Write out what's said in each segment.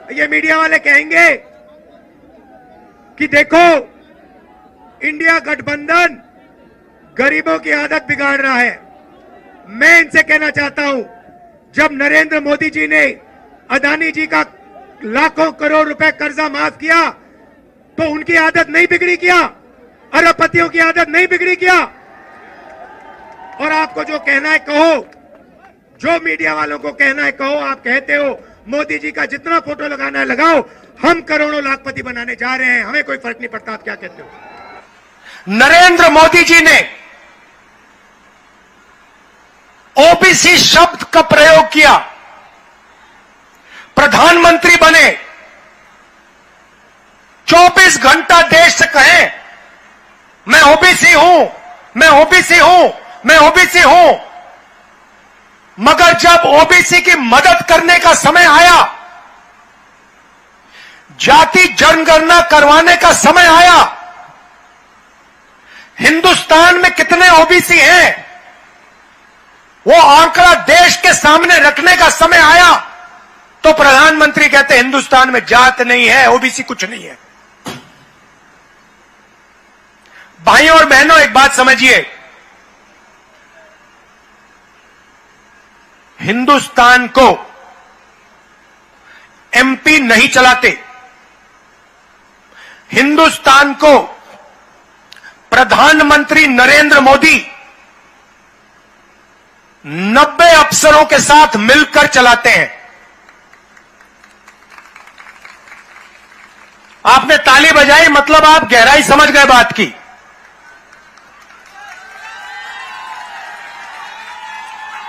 ये मीडिया वाले कहेंगे कि देखो इंडिया गठबंधन गरीबों की आदत बिगाड़ रहा है। मैं इनसे कहना चाहता हूं, जब नरेंद्र मोदी जी ने अदानी जी का लाखों करोड़ रुपए कर्जा माफ किया तो उनकी आदत नहीं बिगड़ी क्या? अरबपतियों की आदत नहीं बिगड़ी क्या? और आपको जो कहना है कहो, जो मीडिया वालों को कहना है कहो। आप कहते हो मोदी जी का जितना फोटो लगाना है लगाओ, हम करोड़ों लाखपति बनाने जा रहे हैं, हमें कोई फर्क नहीं पड़ता। आप क्या कहते हो? नरेंद्र मोदी जी ने ओबीसी शब्द का प्रयोग किया, प्रधानमंत्री बने, 24 घंटा देश से कहें मैं ओबीसी हूं, मैं ओबीसी हूं, मैं ओबीसी हूं, मगर जब ओबीसी की मदद करने का समय आया, जाति जनगणना करवाने का समय आया, हिंदुस्तान में कितने ओबीसी हैं वो आंकड़ा देश के सामने रखने का समय आया, तो प्रधानमंत्री कहते हिंदुस्तान में जात नहीं है, ओबीसी कुछ नहीं है। भाइयों और बहनों, एक बात समझिए, हिंदुस्तान को एमपी नहीं चलाते, हिंदुस्तान को प्रधानमंत्री नरेंद्र मोदी 90 अफसरों के साथ मिलकर चलाते हैं। आपने ताली बजाई, मतलब आप गहराई समझ गए बात की।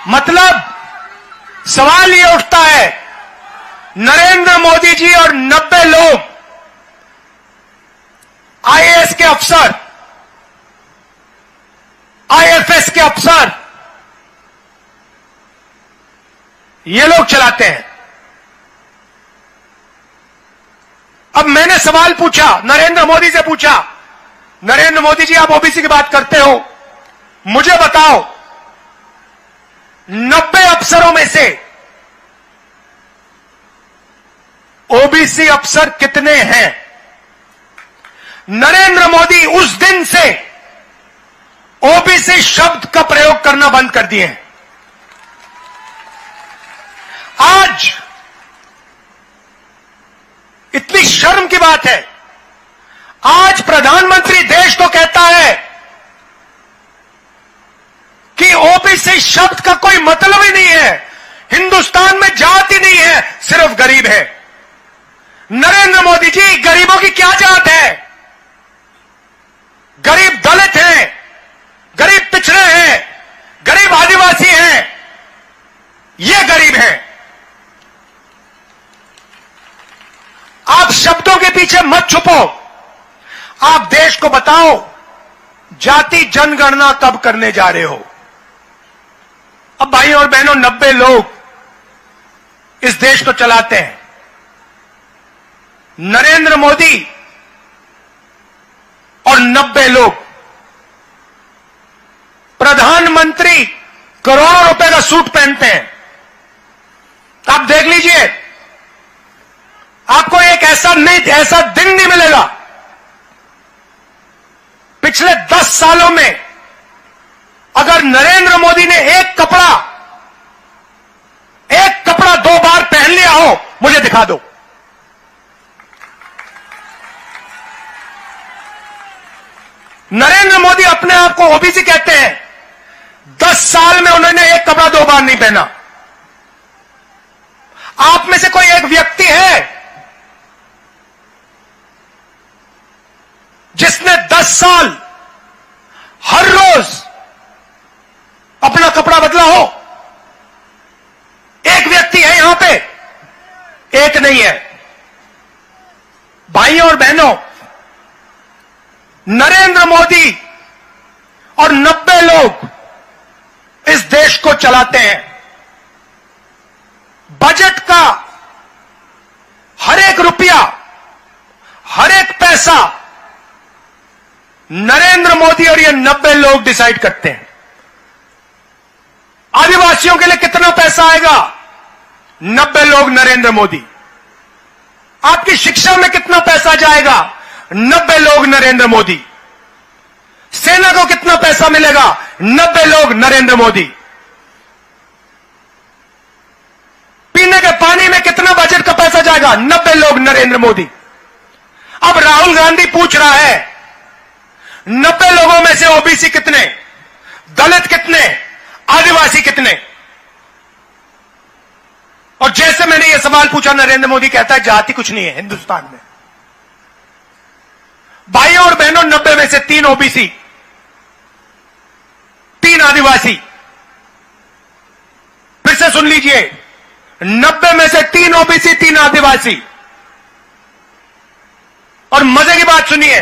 मतलब सवाल यह उठता है, नरेंद्र मोदी जी और 90 लोग आईएएस के अफसर, आईएफएस के अफसर, ये लोग चलाते हैं। अब मैंने सवाल पूछा, नरेंद्र मोदी से पूछा, नरेंद्र मोदी जी आप ओबीसी की बात करते हो, मुझे बताओ 90 अफसरों में से ओबीसी अफसर कितने हैं? नरेंद्र मोदी उस दिन से ओबीसी शब्द का प्रयोग करना बंद कर दिए हैं। आज इतनी शर्म की बात है, आज प्रधानमंत्री देश को कहता है कि ओबीसी शब्द का कोई मतलब ही नहीं है, हिंदुस्तान में जात ही नहीं है, सिर्फ गरीब है। नरेंद्र मोदी जी, गरीबों की क्या जात है? गरीब दलित हैं, गरीब पिछड़े हैं, गरीब आदिवासी हैं, ये गरीब हैं। आप शब्दों के पीछे मत छुपो, आप देश को बताओ जाति जनगणना कब करने जा रहे हो। अब भाइयों और बहनों, 90 लोग इस देश को चलाते हैं। नरेंद्र मोदी और 90 लोग, प्रधानमंत्री करोड़ों रुपए का सूट पहनते हैं। आप देख लीजिए, आपको एक ऐसा दिन नहीं मिलेगा पिछले 10 सालों में, अगर नरेंद्र मोदी ने एक कपड़ा 2 बार पहन लिया हो, मुझे दिखा दो। नरेंद्र मोदी अपने आप को ओबीसी कहते हैं, 10 साल में उन्होंने एक कपड़ा 2 बार नहीं पहना। आप में से कोई एक व्यक्ति है जिसने 10 साल हर रोज अपना कपड़ा बदला हो? एक व्यक्ति है यहां पे? एक नहीं है। भाइयों और बहनों, नरेंद्र मोदी और 90 लोग इस देश को चलाते हैं। बजट का हर एक रुपया, हर एक पैसा नरेंद्र मोदी और ये 90 लोग डिसाइड करते हैं। आदिवासियों के लिए कितना पैसा आएगा? 90 लोग, नरेंद्र मोदी। आपकी शिक्षा में कितना पैसा जाएगा? 90 लोग नरेंद्र मोदी। सेना को कितना पैसा मिलेगा? 90 लोग नरेंद्र मोदी। पीने के पानी में कितना बजट का पैसा जाएगा? 90 लोग नरेंद्र मोदी। अब राहुल गांधी पूछ रहा है 90 लोगों में से ओबीसी कितने, दलित कितने, आदिवासी कितने? और जैसे मैंने यह सवाल पूछा, नरेंद्र मोदी कहता है जाति कुछ नहीं है हिंदुस्तान में। भाइयों और बहनों, 90 में से 3 ओबीसी, 3 आदिवासी। फिर से सुन लीजिए, 90 में से 3 ओबीसी, 3 आदिवासी। और मजे की बात सुनिए,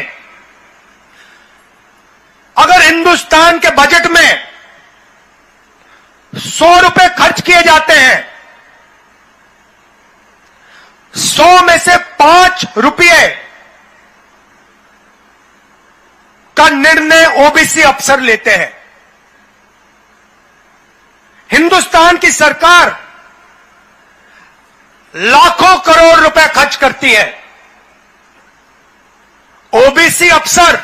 अगर हिंदुस्तान के बजट में 100 रुपए खर्च किए जाते हैं, 100 में से 5 रुपये का निर्णय ओबीसी अफसर लेते हैं। हिंदुस्तान की सरकार लाखों करोड़ रुपए खर्च करती है, ओबीसी अफसर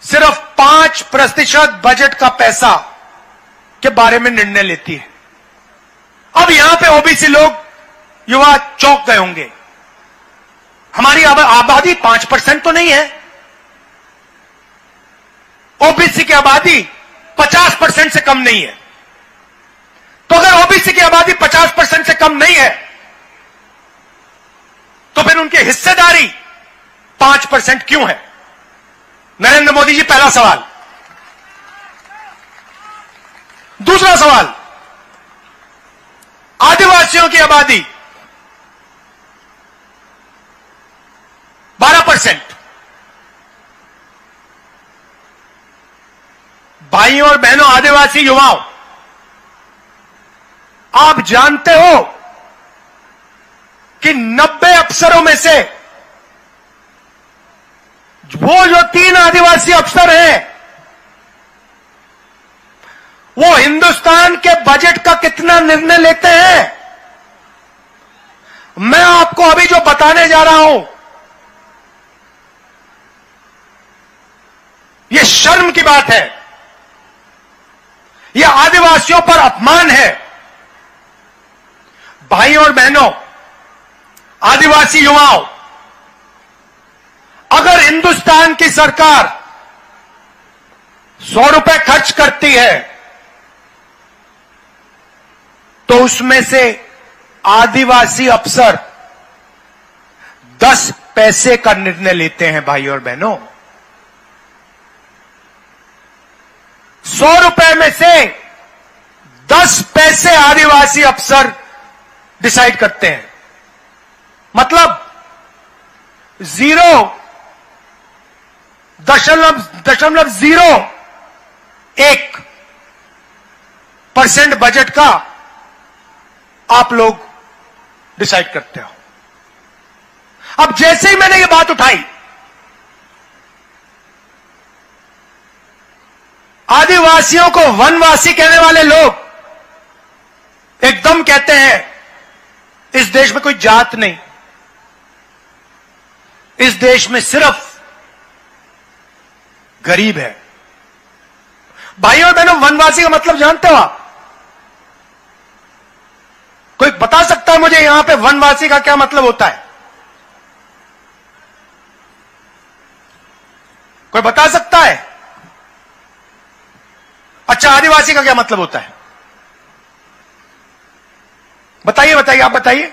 सिर्फ 5% बजट का पैसा के बारे में निर्णय लेती है। अब यहां पे ओबीसी लोग, युवा चौंक गए होंगे, हमारी आबादी 5% तो नहीं है, ओबीसी की आबादी 50% से कम नहीं है। तो अगर ओबीसी की आबादी 50% से कम नहीं है, तो फिर उनकी हिस्सेदारी 5% क्यों है? नरेंद्र मोदी जी, पहला सवाल। दूसरा सवाल, आदिवासियों की आबादी 12%। भाइयों और बहनों, आदिवासी युवाओं, आप जानते हो कि 90 अफसरों में से वो जो 3 आदिवासी अफसर हैं, वो हिंदुस्तान के बजट का कितना निर्णय लेते हैं? मैं आपको अभी जो बताने जा रहा हूं, यह शर्म की बात है, यह आदिवासियों पर अपमान है। भाइयों और बहनों, आदिवासी युवाओं, अगर हिंदुस्तान की सरकार 100 रुपए खर्च करती है, तो उसमें से आदिवासी अफसर 10 पैसे का निर्णय लेते हैं। भाइयों और बहनों, 100 रुपए में से 10 पैसे आदिवासी अफसर डिसाइड करते हैं। मतलब 0.01% बजट का आप लोग डिसाइड करते हो। अब जैसे ही मैंने ये बात उठाई, आदिवासियों को वनवासी कहने वाले लोग एकदम कहते हैं इस देश में कोई जात नहीं, इस देश में सिर्फ गरीब है। भाइयों और बहनों, वनवासी का मतलब जानते हो आप? कोई बता सकता है मुझे यहां पे वनवासी का क्या मतलब होता है? कोई बता सकता है? अच्छा, आदिवासी का क्या मतलब होता है? बताइए बताइए, आप बताइए,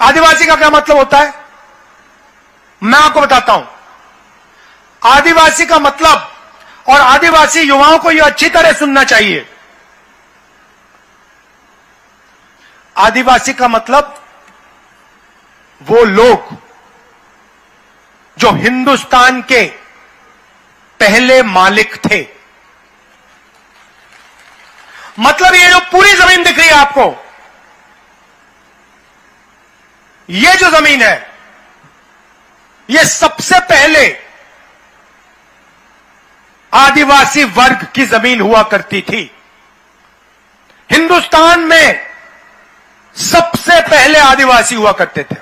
आदिवासी का क्या मतलब होता है? मैं आपको बताता हूं। आदिवासी का मतलब, और आदिवासी युवाओं को यह अच्छी तरह सुनना चाहिए, आदिवासी का मतलब वो लोग जो हिंदुस्तान के पहले मालिक थे। मतलब ये जो पूरी जमीन दिख रही है आपको, ये जो जमीन है, ये सबसे पहले आदिवासी वर्ग की जमीन हुआ करती थी। हिंदुस्तान में सबसे पहले आदिवासी हुआ करते थे।